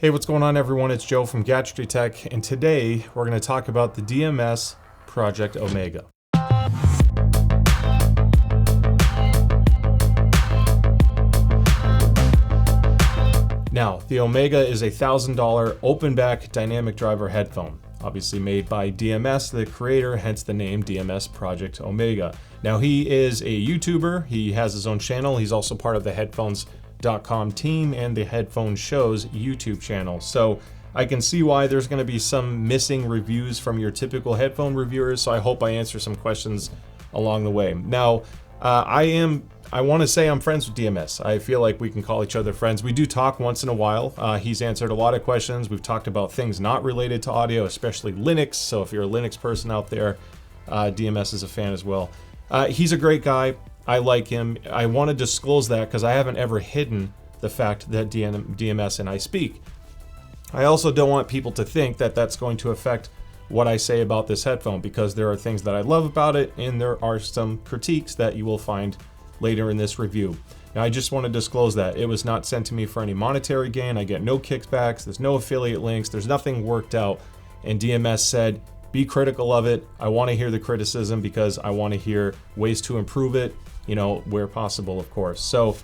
Hey, what's going on everyone? It's Joe from Gadgetry Tech, and today we're going to talk about the DMS Project Omega. Now, the Omega is a $1,000 open back dynamic driver headphone, obviously made by DMS, the creator, hence the name DMS Project Omega. Now, he is a YouTuber, he has his own channel, he's also part of the Headphones.com team and the Headphone Show's YouTube channel. So I can see why there's going to be some missing reviews from your typical headphone reviewers, so I hope I answer some questions along the way. Now, I want to say I'm friends with DMS. I feel like we can call each other friends. We do talk once in a while. He's answered a lot of questions. We've talked about things not related to audio, especially Linux. So if you're a Linux person out there, DMS is a fan as well. He's a great guy. I like him. I want to disclose that because I haven't ever hidden the fact that DMS and I speak. I also don't want people to think that that's going to affect what I say about this headphone, because there are things that I love about it and there are some critiques that you will find later in this review. Now, I just want to disclose that it was not sent to me for any monetary gain. I get no kickbacks, there's no affiliate links, there's nothing worked out, and DMS said, be critical of it. I want to hear the criticism because I want to hear ways to improve it, you know, where possible, of course. So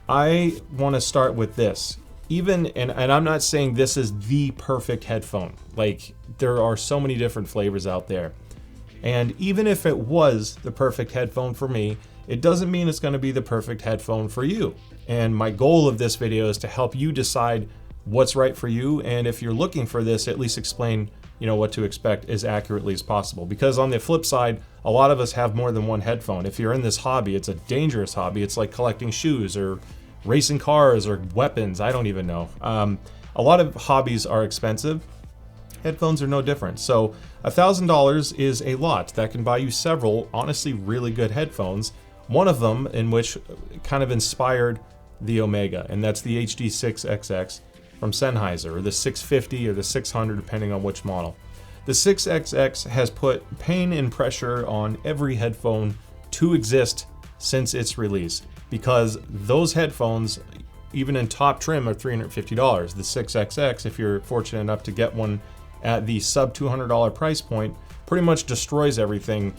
I want to start with this. And I'm not saying this is the perfect headphone. Like, there are so many different flavors out there. And even if it was the perfect headphone for me, it doesn't mean it's going to be the perfect headphone for you. And my goal of this video is to help you decide what's right for you. And if you're looking for this, at least explain, you know, what to expect as accurately as possible. Because on the flip side, a lot of us have more than one headphone. If you're in this hobby, it's a dangerous hobby. It's like collecting shoes or racing cars or weapons. I don't even know. A lot of hobbies are expensive. Headphones are no different. So $1,000 is a lot. That can buy you several, honestly, really good headphones. One of them in which kind of inspired the Omega, and that's the HD6XX from Sennheiser, or the 650 or the 600, depending on which model. The 6XX has put pain and pressure on every headphone to exist since its release, because those headphones, even in top trim, are $350. The 6XX, if you're fortunate enough to get one at the sub $200 price point, pretty much destroys everything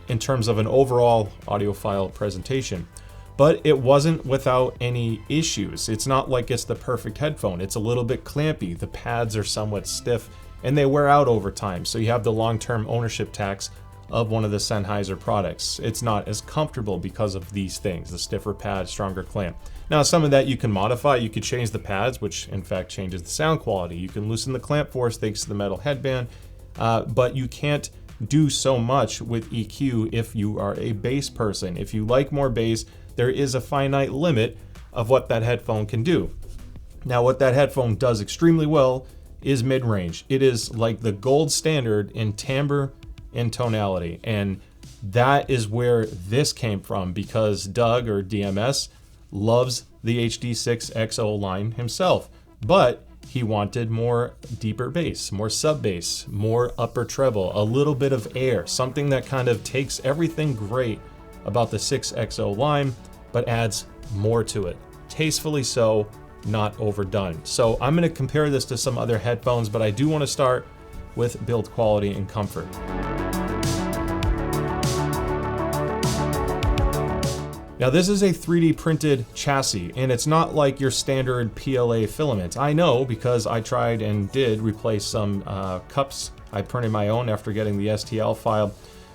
in terms of an overall audiophile presentation. But it wasn't without any issues. It's not like it's the perfect headphone. It's a little bit clampy. The pads are somewhat stiff and they wear out over time. So you have the long-term ownership tax of one of the Sennheiser products. It's not as comfortable because of these things, the stiffer pad, stronger clamp. Now, some of that you can modify. You could change the pads, which in fact changes the sound quality. You can loosen the clamp force thanks to the metal headband, but you can't do so much with EQ if you are a bass person. If you like more bass, there is a finite limit of what that headphone can do. Now, what that headphone does extremely well is mid-range. It is like the gold standard in timbre and tonality, and that is where this came from, because Doug, or DMS, loves the HD6XO line himself, but he wanted more deeper bass, more sub bass, more upper treble, a little bit of air, something that kind of takes everything great about the 6XO line, but adds more to it. Tastefully so, not overdone. So I'm going to compare this to some other headphones, but I do want to start with build quality and comfort. Now, this is a 3D printed chassis, and it's not like your standard PLA filament. I know, because I tried and did replace some cups. I printed my own after getting the STL file.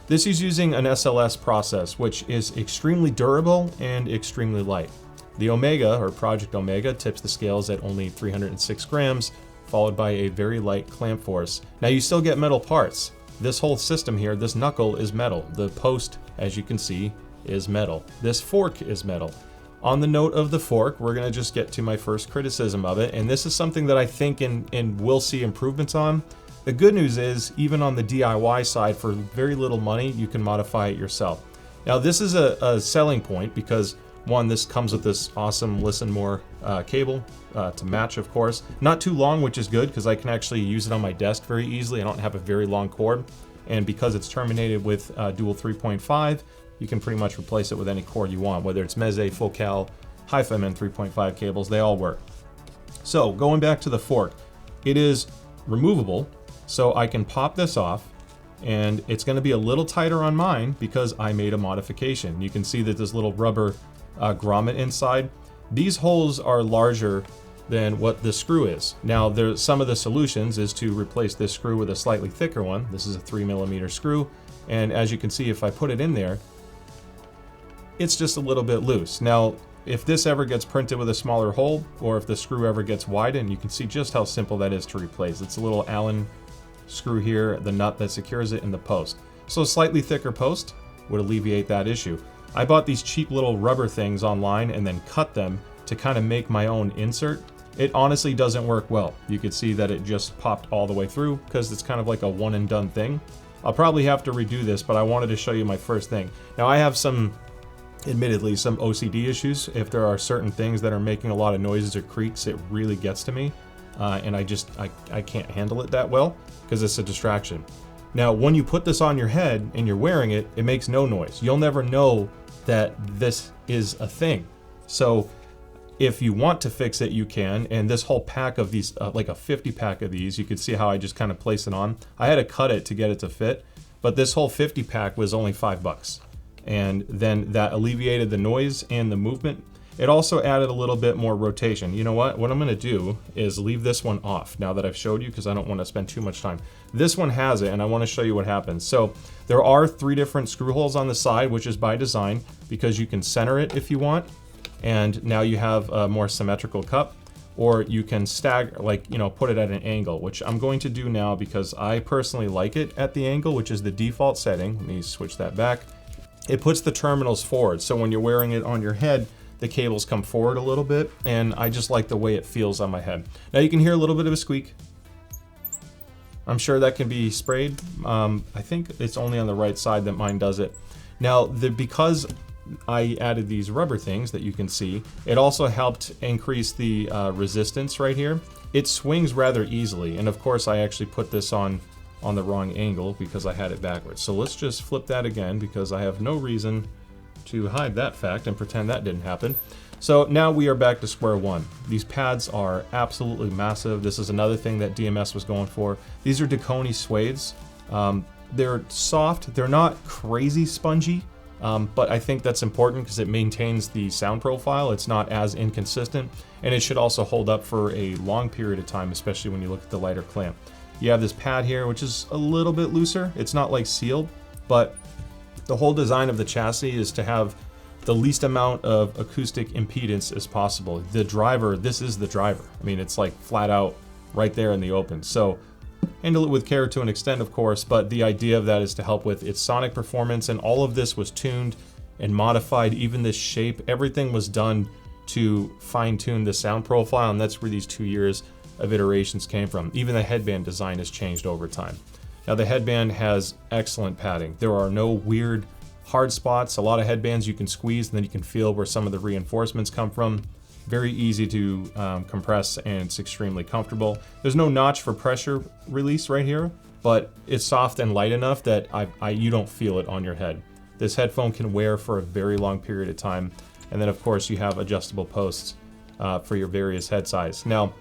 This is using an SLS process, which is extremely durable and extremely light. The Omega, or Project Omega, tips the scales at only 306 grams, followed by a very light clamp force. Now, you still get metal parts. This whole system here, this knuckle is metal. The post, as you can see, is metal. This fork is metal. On the note of the fork, we're going to just get to my first criticism of it, and this is something that I think and will see improvements on. The good news is, even on the DIY side, for very little money, you can modify it yourself. Now, this is a selling point because, one, this comes with this awesome Listen More cable to match, of course. Not too long, which is good because I can actually use it on my desk very easily. I don't have a very long cord, and because it's terminated with dual 3.5, you can pretty much replace it with any cord you want, whether it's Meze, Focal, Hi-Fi Men 3.5 cables, they all work. So going back to the fork, it is removable, so I can pop this off, and it's going to be a little tighter on mine because I made a modification. You can see that this little rubber grommet inside. These holes are larger than what the screw is. Now, there's some of the solutions is to replace this screw with a slightly thicker one. This is a 3mm screw, and as you can see, if I put it in there, it's just a little bit loose. Now, if this ever gets printed with a smaller hole, or if the screw ever gets widened, you can see just how simple that is to replace. It's a little Allen screw here, the nut that secures it in the post. So a slightly thicker post would alleviate that issue. I bought these cheap little rubber things online and then cut them to kind of make my own insert. It honestly doesn't work well. You can see that it just popped all the way through because it's kind of like a one and done thing. I'll probably have to redo this, but I wanted to show you my first thing. Now I have admittedly some OCD issues. If there are certain things that are making a lot of noises or creaks, it really gets to me. And I can't handle it that well because it's a distraction. Now, when you put this on your head and you're wearing it, it makes no noise. You'll never know that this is a thing. So if you want to fix it, you can. And this whole pack of these, like a 50 pack of these, you could see how I just kind of place it on. I had to cut it to get it to fit, but this whole 50 pack was only $5. And then that alleviated the noise and the movement. It also added a little bit more rotation. You know what? What I'm going to do is leave this one off now that I've showed you, because I don't want to spend too much time. This one has it, and I want to show you what happens. So there are 3 different screw holes on the side, which is by design because you can center it if you want. And now you have a more symmetrical cup, or you can stagger, like, you know, put it at an angle, which I'm going to do now because I personally like it at the angle, which is the default setting. Let me switch that back. It puts the terminals forward. So when you're wearing it on your head, the cables come forward a little bit, and I just like the way it feels on my head. Now you can hear a little bit of a squeak. I'm sure that can be sprayed. I think it's only on the right side that mine does it. Now, because I added these rubber things that you can see, it also helped increase the resistance right here. It swings rather easily, and of course I actually put this on the wrong angle because I had it backwards. So let's just flip that again because I have no reason to hide that fact and pretend that didn't happen. So now we are back to square one. These pads are absolutely massive. This is another thing that DMS was going for. These are Dakoni suedes. They're soft, they're not crazy spongy, but I think that's important because it maintains the sound profile. It's not as inconsistent, and it should also hold up for a long period of time, especially when you look at the lighter clamp. You have this pad here, which is a little bit looser. It's not like sealed, but the whole design of the chassis is to have the least amount of acoustic impedance as possible. The driver, this is the driver. I mean, it's like flat out right there in the open. So handle it with care to an extent, of course, but the idea of that is to help with its sonic performance, and all of this was tuned and modified. Even this shape, everything was done to fine-tune the sound profile, and that's where these 2 years of iterations came from. Even the headband design has changed over time. Now the headband has excellent padding. There are no weird hard spots. A lot of headbands you can squeeze and then you can feel where some of the reinforcements come from. Very easy to compress, and it's extremely comfortable. There's no notch for pressure release right here, but it's soft and light enough that you don't feel it on your head. This headphone can wear for a very long period of time. And then of course you have adjustable posts for your various head size. Now,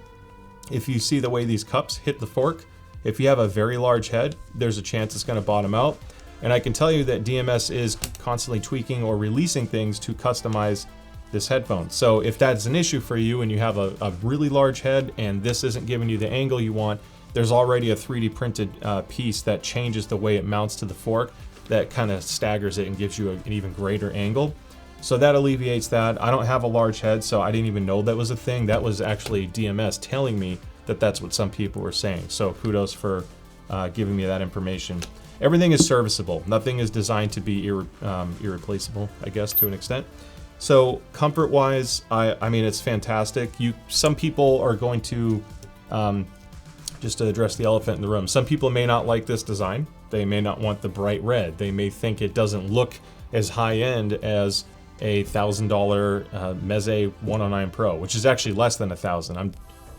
if you see the way these cups hit the fork, if you have a very large head, there's a chance it's going to bottom out. And I can tell you that DMS is constantly tweaking or releasing things to customize this headphone. So if that's an issue for you and you have a really large head and this isn't giving you the angle you want, there's already a 3D printed piece that changes the way it mounts to the fork that kind of staggers it and gives you an even greater angle. So that alleviates that. I don't have a large head, so I didn't even know that was a thing. That was actually DMS telling me that that's what some people were saying. So kudos for giving me that information. Everything is serviceable. Nothing is designed to be irreplaceable, I guess, to an extent. So comfort-wise, I mean, it's fantastic. Some people are going to, just to address the elephant in the room, some people may not like this design. They may not want the bright red. They may think it doesn't look as high-end as a $1,000 Meze 109 Pro, which is actually less than $1,000.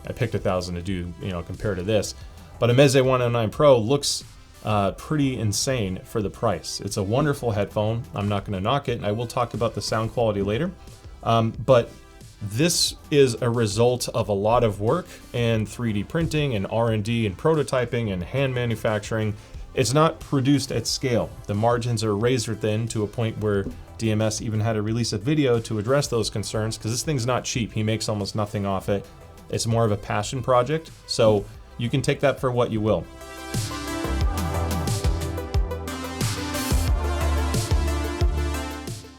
I picked 1,000 to do, compared to this. But a Meze 109 Pro looks pretty insane for the price. It's a wonderful headphone. I'm not going to knock it. I will talk about the sound quality later. But This is a result of a lot of work and 3D printing and R&D and prototyping and hand manufacturing. It's not produced at scale. The margins are razor thin to a point where DMS even had to release a video to address those concerns, because this thing's not cheap. He makes almost nothing off it. It's more of a passion project, so you can take that for what you will.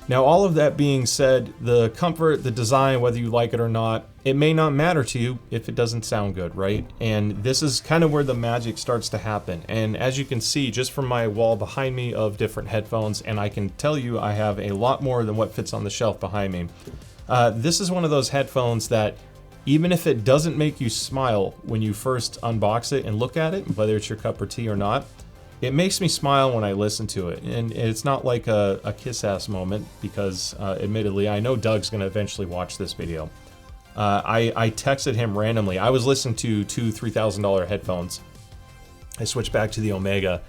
Now, all of that being said, the comfort, the design, whether you like it or not, it may not matter to you if it doesn't sound good, right? And this is kind of where the magic starts to happen. And as you can see, just from my wall behind me of different headphones, and I can tell you I have a lot more than what fits on the shelf behind me. This is one of those headphones that, even if it doesn't make you smile when you first unbox it and look at it, whether it's your cup of tea or not, it makes me smile when I listen to it. And it's not like a kiss-ass moment, because admittedly, I know Doug's gonna eventually watch this video. I texted him randomly. I was listening to two $3,000 headphones. I switched back to the Omega,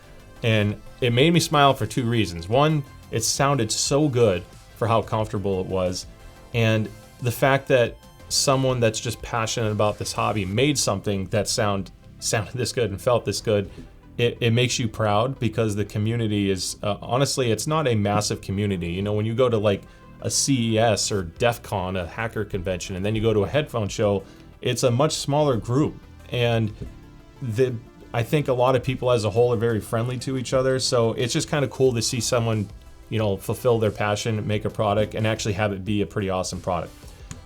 and it made me smile for two reasons. One, it sounded so good for how comfortable it was, and the fact that someone that's just passionate about this hobby made something that sounded this good and felt this good. It makes you proud, because the community is, honestly, it's not a massive community. You know, when you go to like a CES or DEF CON, a hacker convention, and then you go to a headphone show, it's a much smaller group. And I think a lot of people as a whole are very friendly to each other. So it's just kind of cool to see someone, you know, fulfill their passion, make a product, and actually have it be a pretty awesome product.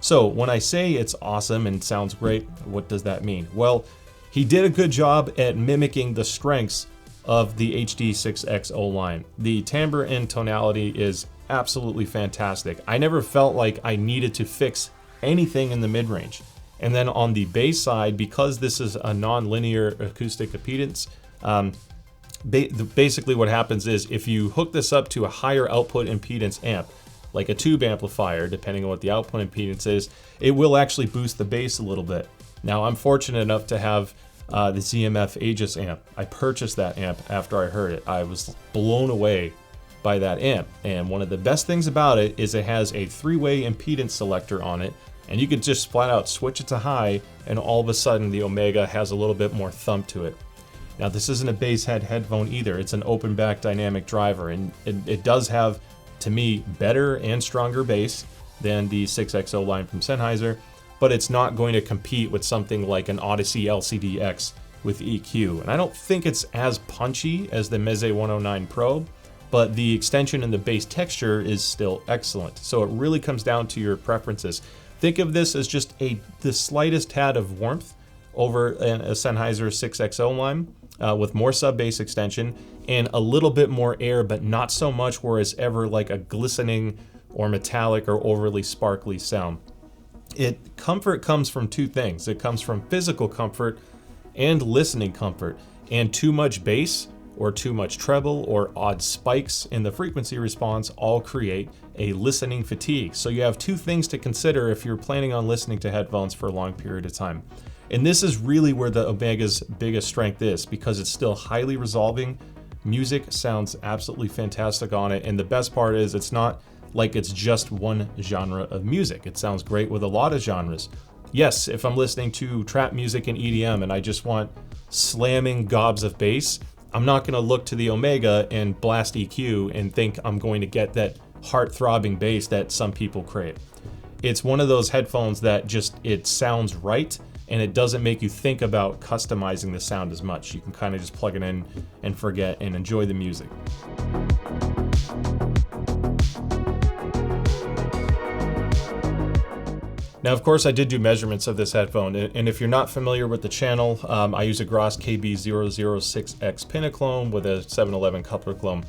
So when I say it's awesome and sounds great, what does that mean? Well, he did a good job at mimicking the strengths of the HD6XO line. The timbre and tonality is absolutely fantastic. I never felt like I needed to fix anything in the mid-range. And then on the bass side, because this is a non-linear acoustic impedance, basically what happens is if you hook this up to a higher output impedance amp, like a tube amplifier, depending on what the output impedance is, it will actually boost the bass a little bit. Now, I'm fortunate enough to have the ZMF Aegis amp. I purchased that amp after I heard it. I was blown away by that amp. And one of the best things about it is it has a 3-way impedance selector on it, and you could just flat out switch it to high, and all of a sudden the Omega has a little bit more thump to it. Now, this isn't a bass head headphone either. It's an open back dynamic driver, and it does have, to me, better and stronger bass than the 6XO line from Sennheiser, but it's not going to compete with something like an Odyssey LCD-X with EQ. And I don't think it's as punchy as the Meze 109 Pro, but the extension and the bass texture is still excellent. So it really comes down to your preferences. Think of this as just the slightest tad of warmth over a Sennheiser 6XO line with more sub-bass extension and a little bit more air, but not so much where it's ever like a glistening or metallic or overly sparkly sound. Comfort comes from two things. It comes from physical comfort and listening comfort. And too much bass or too much treble or odd spikes in the frequency response all create a listening fatigue. So you have two things to consider if you're planning on listening to headphones for a long period of time. And this is really where the Omega's biggest strength is, because it's still highly resolving. Music sounds absolutely fantastic on it. And the best part is it's not like it's just one genre of music. It sounds great with a lot of genres. Yes, if I'm listening to trap music and EDM and I just want slamming gobs of bass, I'm not going to look to the Omega and blast EQ and think I'm going to get that heart-throbbing bass that some people crave. It's one of those headphones that just, it sounds right, and it doesn't make you think about customizing the sound as much. You can kind of just plug it in and forget and enjoy the music. Now, of course, I did do measurements of this headphone, and if you're not familiar with the channel, I use a Gross KB006X Pinaclone with a 711 coupler clone.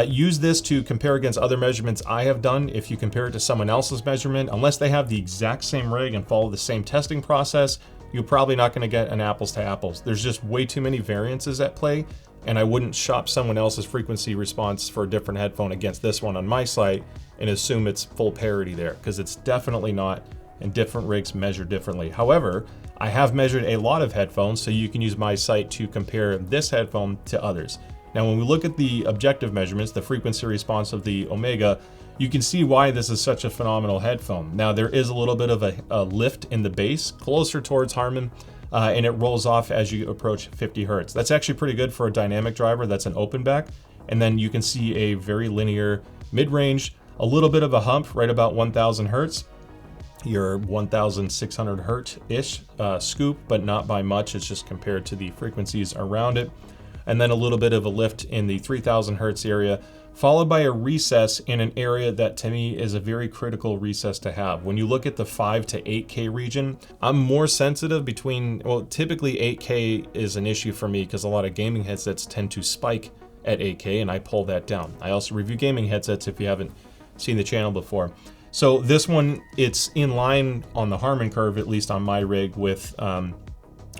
Use this to compare against other measurements I have done. If you compare it to someone else's measurement, unless they have the exact same rig and follow the same testing process, you're probably not going to get an apples to apples. There's just way too many variances at play, and I wouldn't shop someone else's frequency response for a different headphone against this one on my site and assume it's full parity there, because it's definitely not, and different rigs measure differently. However, I have measured a lot of headphones, so you can use my site to compare this headphone to others. Now, when we look at the objective measurements, the frequency response of the Omega, You can see why this is such a phenomenal headphone. Now there is a little bit of a lift in the bass, closer towards Harman, and it rolls off as you approach 50 hertz. That's actually pretty good for a dynamic driver that's an open back. And then you can see a very linear mid-range, a little bit of a hump right about 1000 hertz. Your 1600 hertz-ish scoop, but not by much. It's just compared to the frequencies around it. And then a little bit of a lift in the 3000 hertz area, followed by a recess in an area that to me is a very critical recess to have. When you look at the 5 to 8K region, I'm more sensitive between, well, typically 8K is an issue for me because a lot of gaming headsets tend to spike at 8K and I pull that down. I also review gaming headsets if you haven't seen the channel before. So this one, it's in line on the Harman curve, at least on my rig, with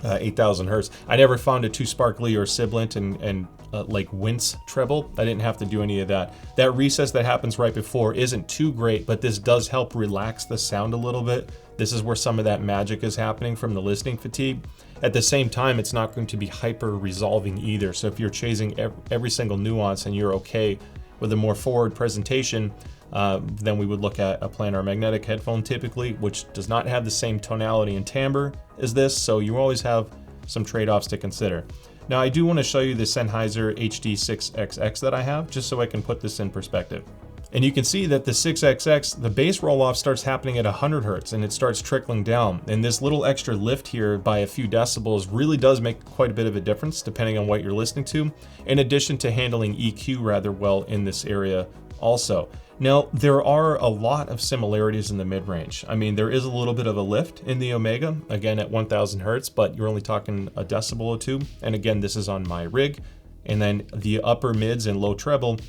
8000 hertz. I never found it too sparkly or sibilant and like wince treble. I didn't have to do any of that. That recess that happens right before isn't too great, but this does help relax the sound a little bit. This is where some of that magic is happening from the listening fatigue. At the same time, it's not going to be hyper resolving either. So if you're chasing every single nuance and you're okay with a more forward presentation, then we would look at a planar magnetic headphone typically, which does not have the same tonality and timbre as this, so you always have some trade-offs to consider. Now I do want to show you the Sennheiser HD6XX that I have, just so I can put this in perspective. And you can see that the 6XX, the bass roll-off starts happening at 100 hertz and it starts trickling down. And this little extra lift here by a few decibels really does make quite a bit of a difference depending on what you're listening to, in addition to handling EQ rather well in this area also. Now, there are a lot of similarities in the mid-range. I mean, there is a little bit of a lift in the Omega, again at 1000 hertz, but you're only talking a decibel or two. And again, this is on my rig. And then the upper mids and low treble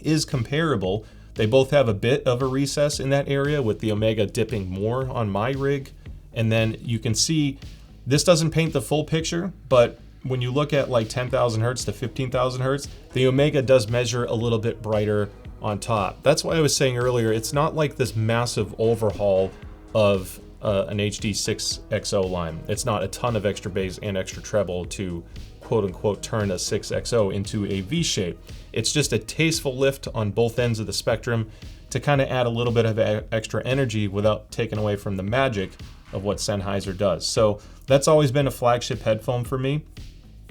is comparable. They both have a bit of a recess in that area, with the Omega dipping more on my rig. And then you can see this doesn't paint the full picture, but when you look at like 10,000 hertz to 15,000 hertz, the Omega does measure a little bit brighter on top. That's why I was saying earlier, it's not like this massive overhaul of an HD6XO line. It's not a ton of extra bass and extra treble to quote unquote turn a 6XO into a V shape. It's just a tasteful lift on both ends of the spectrum to kind of add a little bit of extra energy without taking away from the magic of what Sennheiser does. So that's always been a flagship headphone for me.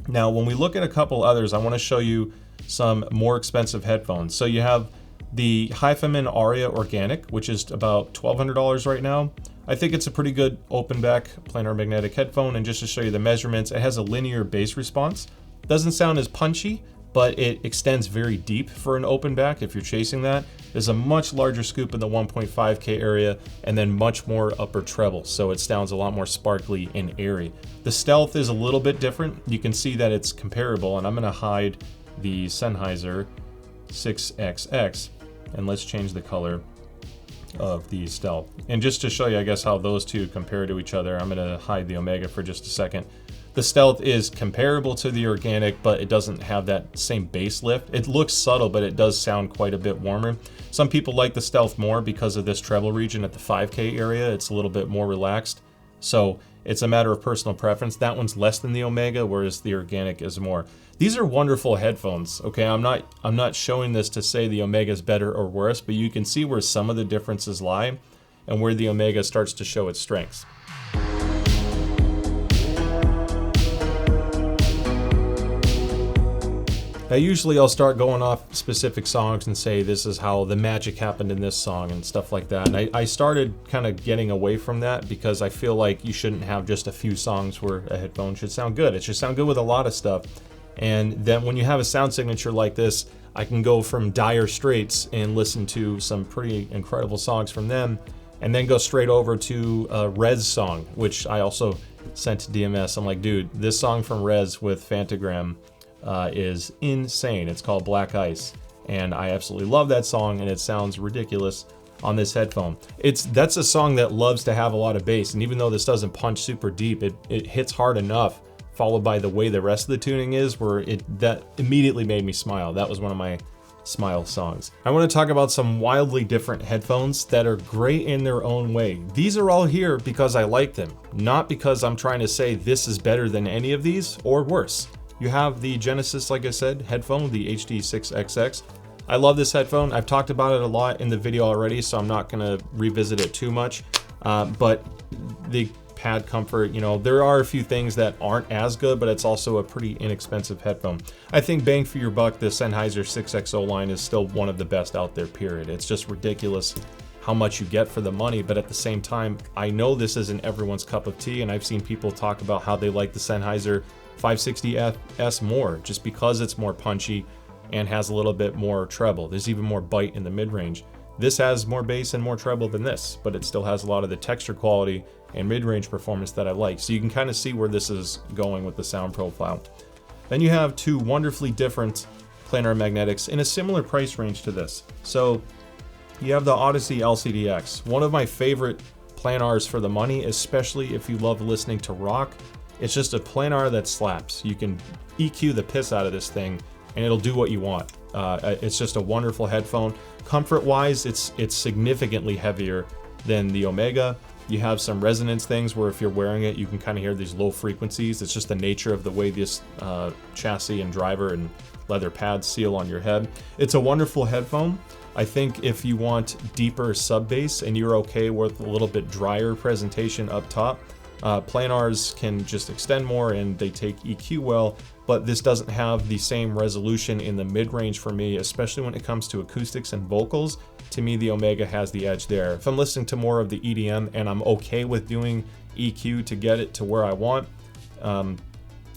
Now, when we look at a couple others, I want to show you some more expensive headphones. So you have the Headphone Aria Organic, which is about $1,200 right now. I think it's a pretty good open back planar magnetic headphone, and just to show you the measurements, it has a linear bass response. Doesn't sound as punchy, but it extends very deep for an open back if you're chasing that. There's a much larger scoop in the 1.5K area and then much more upper treble, so it sounds a lot more sparkly and airy. The stealth is a little bit different. You can see that it's comparable, and I'm gonna hide the Sennheiser 6XX, and let's change the color of the stealth. And just to show you, I guess, how those two compare to each other, I'm gonna hide the Omega for just a second. The stealth is comparable to the organic, but it doesn't have that same bass lift. It looks subtle, but it does sound quite a bit warmer. Some people like the stealth more because of this treble region at the 5K area. It's a little bit more relaxed. So it's a matter of personal preference. That one's less than the Omega, whereas the organic is more. These are wonderful headphones. Okay, I'm not showing this to say the Omega is better or worse, but you can see where some of the differences lie and where the Omega starts to show its strengths. Now, usually I'll start going off specific songs and say this is how the magic happened in this song and stuff like that. And I started kind of getting away from that because I feel like you shouldn't have just a few songs where a headphone should sound good. It should sound good with a lot of stuff. And then when you have a sound signature like this, I can go from Dire Straits and listen to some pretty incredible songs from them, and then go straight over to a Rez song, which I also sent to DMS. I'm like, dude, this song from Rez with Phantogram is insane. It's called Black Ice, and I absolutely love that song, and it sounds ridiculous on this headphone. That's a song that loves to have a lot of bass, and even though this doesn't punch super deep, it hits hard enough, followed by the way the rest of the tuning is, where that immediately made me smile. That was one of my smile songs. I want to talk about some wildly different headphones that are great in their own way. These are all here because I like them, not because I'm trying to say this is better than any of these or worse. You have the Genesis, like I said, headphone, the HD6XX. I love this headphone. I've talked about it a lot in the video already, so I'm not gonna revisit it too much. But the pad comfort, there are a few things that aren't as good, but it's also a pretty inexpensive headphone. I think bang for your buck, the Sennheiser 6XO line is still one of the best out there, period. It's just ridiculous how much you get for the money, but at the same time, I know this isn't everyone's cup of tea, and I've seen people talk about how they like the Sennheiser 560S more, just because it's more punchy and has a little bit more treble. There's even more bite in the mid-range. This has more bass and more treble than this, but it still has a lot of the texture quality and mid-range performance that I like. So you can kind of see where this is going with the sound profile. Then you have two wonderfully different planar magnetics in a similar price range to this. So you have the Odyssey LCDX, one of my favorite planars for the money, especially if you love listening to rock. It's just a planar that slaps. You can EQ the piss out of this thing and it'll do what you want. It's just a wonderful headphone. Comfort-wise, it's significantly heavier than the Omega. You have some resonance things where if you're wearing it, you can kind of hear these low frequencies. It's just the nature of the way this chassis and driver and leather pads seal on your head. It's a wonderful headphone. I think if you want deeper sub bass and you're okay with a little bit drier presentation up top, planars can just extend more and they take EQ well, but this doesn't have the same resolution in the mid-range for me, especially when it comes to acoustics and vocals. To me, the Omega has the edge there. If I'm listening to more of the EDM and I'm okay with doing EQ to get it to where I want,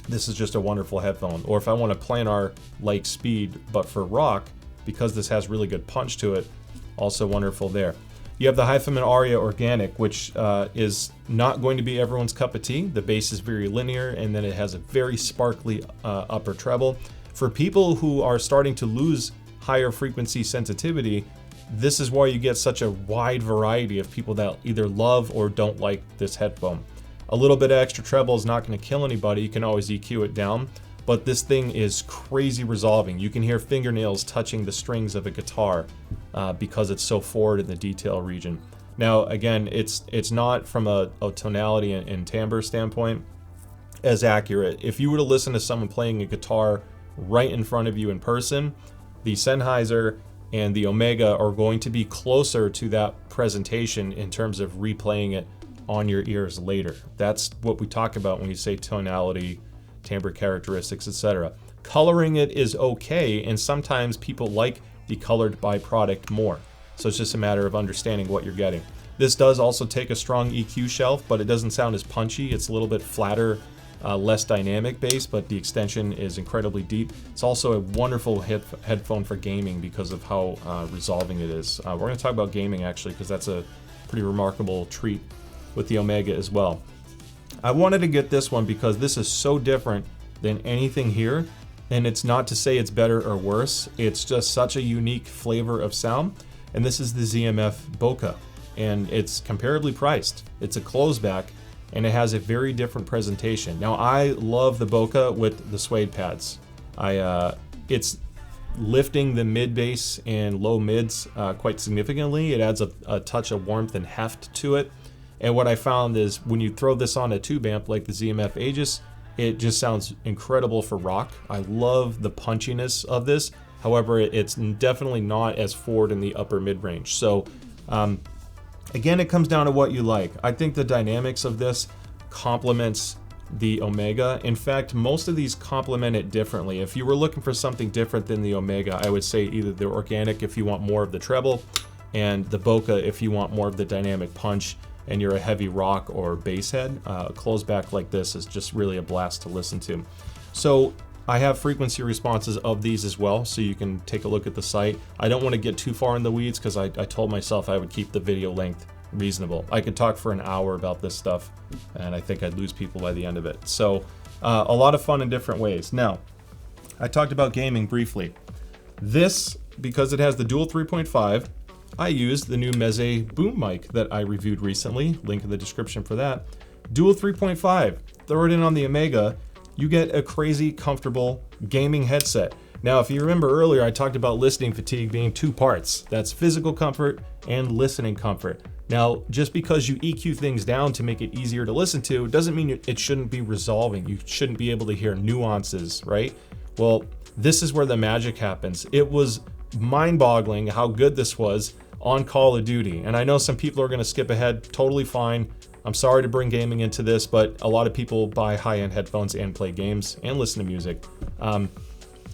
this is just a wonderful headphone. Or if I want a planar-like speed, but for rock, because this has really good punch to it, also wonderful there. You have the Headphone Aria Organic, which is not going to be everyone's cup of tea. The bass is very linear, and then it has a very sparkly upper treble. For people who are starting to lose higher frequency sensitivity, this is why you get such a wide variety of people that either love or don't like this headphone. A little bit of extra treble is not going to kill anybody. You can always EQ it down, but this thing is crazy resolving. You can hear fingernails touching the strings of a guitar because it's so forward in the detail region. Now, again, it's not from a tonality and timbre standpoint as accurate. If you were to listen to someone playing a guitar right in front of you in person, the Sennheiser and the Omega are going to be closer to that presentation in terms of replaying it on your ears later. That's what we talk about when we say tonality, timbre characteristics, etc. Coloring it is okay, and sometimes people like the colored byproduct more. So it's just a matter of understanding what you're getting. This does also take a strong EQ shelf, but it doesn't sound as punchy. It's a little bit flatter, less dynamic bass, but the extension is incredibly deep. It's also a wonderful headphone for gaming because of how resolving it is. We're going to talk about gaming actually, because that's a pretty remarkable treat with the Omega as well. I wanted to get this one because this is so different than anything here, and it's not to say it's better or worse. It's just such a unique flavor of sound, and this is the ZMF Bokeh, and it's comparably priced. It's a closeback, and it has a very different presentation. Now, I love the Bokeh with the suede pads. It's lifting the mid bass and low mids quite significantly. It adds a touch of warmth and heft to it. And what I found is when you throw this on a tube amp like the ZMF Aegis, it just sounds incredible for rock. I love the punchiness of this. However, it's definitely not as forward in the upper mid-range. So again, it comes down to what you like. I think the dynamics of this complements the Omega. In fact, most of these complement it differently. If you were looking for something different than the Omega, I would say either the Organic if you want more of the treble, and the Bokeh if you want more of the dynamic punch and you're a heavy rock or bass head. A closeback like this is just really a blast to listen to. So I have frequency responses of these as well, so you can take a look at the site. I don't want to get too far in the weeds because I told myself I would keep the video length reasonable. I could talk for an hour about this stuff, and I think I'd lose people by the end of it. So a lot of fun in different ways. Now, I talked about gaming briefly. This, because it has the dual 3.5, I used the new Meze boom mic that I reviewed recently, link in the description for that. Dual 3.5, throw it in on the Omega, you get a crazy comfortable gaming headset. Now, if you remember earlier, I talked about listening fatigue being two parts. That's physical comfort and listening comfort. Now, just because you EQ things down to make it easier to listen to doesn't mean it shouldn't be resolving. You shouldn't be able to hear nuances, right? Well, this is where the magic happens. It was mind-boggling how good this was on Call of Duty. And I know some people are going to skip ahead, totally fine. I'm sorry to bring gaming into this, but a lot of people buy high-end headphones and play games and listen to music.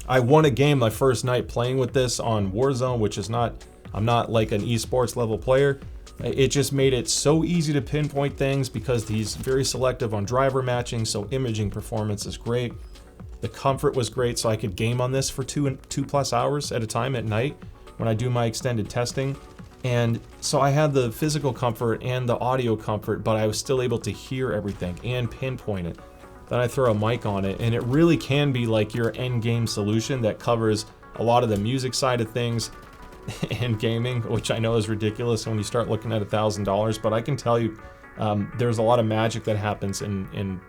I won a game my first night playing with this on Warzone, which is not, I'm not like an esports level player. It just made it so easy to pinpoint things because he's very selective on driver matching, so imaging performance is great. The comfort was great, so I could game on this for 2+ hours at a time at night when I do my extended testing. And so I had the physical comfort and the audio comfort, but I was still able to hear everything and pinpoint it. Then I throw a mic on it, and it really can be like your end game solution that covers a lot of the music side of things and gaming, which I know is ridiculous when you start looking at $1,000, but I can tell you there's a lot of magic that happens in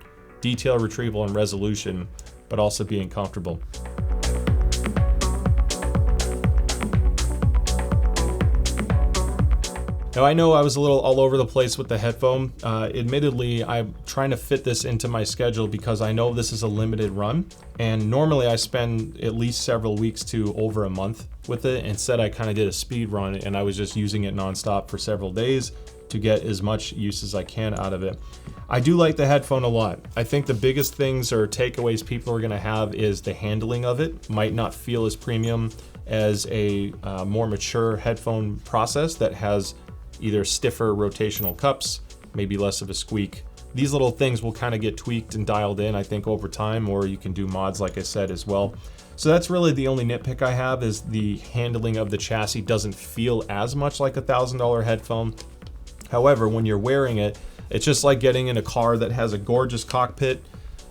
detail retrieval and resolution, but also being comfortable. Now, I know I was a little all over the place with the headphone. Admittedly, I'm trying to fit this into my schedule because I know this is a limited run, and normally I spend at least several weeks to over a month with it. Instead, I kind of did a speed run, and I was just using it nonstop for several days to get as much use as I can out of it. I do like the headphone a lot. I think the biggest things or takeaways people are going to have is the handling of it might not feel as premium as a more mature headphone process that has either stiffer rotational cups, maybe less of a squeak. These little things will kind of get tweaked and dialed in, I think, over time, or you can do mods, like I said, as well. So that's really the only nitpick I have, is the handling of the chassis doesn't feel as much like a $1,000 headphone. However, when you're wearing it, it's just like getting in a car that has a gorgeous cockpit,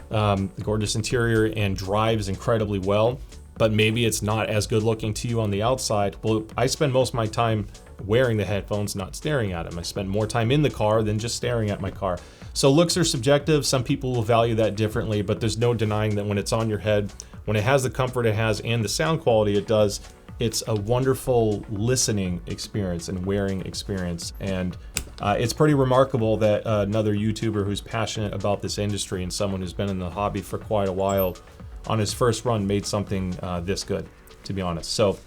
gorgeous interior, and drives incredibly well, but maybe it's not as good looking to you on the outside. Well, I spend most of my time wearing the headphones, not staring at them. I spend more time in the car than just staring at my car. So looks are subjective. Some people will value that differently, but there's no denying that when it's on your head, when it has the comfort it has and the sound quality it does, it's a wonderful listening experience and wearing experience. And it's pretty remarkable that another YouTuber who's passionate about this industry and someone who's been in the hobby for quite a while, on his first run made something this good, to be honest. So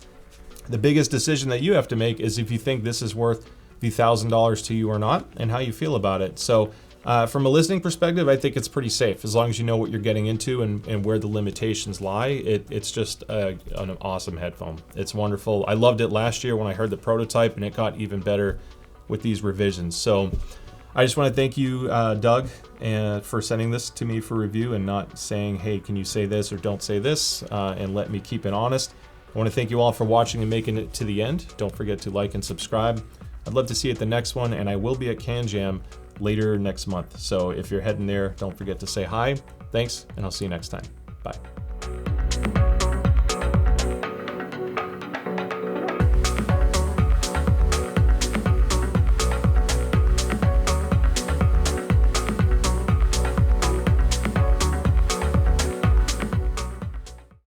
the biggest decision that you have to make is if you think this is worth the $1,000 to you or not, and how you feel about it. So from a listening perspective, I think it's pretty safe as long as you know what you're getting into and where the limitations lie. It's just an awesome headphone. It's wonderful. I loved it last year when I heard the prototype, and it got even better with these revisions. So I just want to thank you, Doug, for sending this to me for review and not saying, hey, can you say this or don't say this, and let me keep it honest. I want to thank you all for watching and making it to the end. Don't forget to like and subscribe. I'd love to see you at the next one, and I will be at Can Jam later next month. So if you're heading there, don't forget to say hi. Thanks, and I'll see you next time. Bye.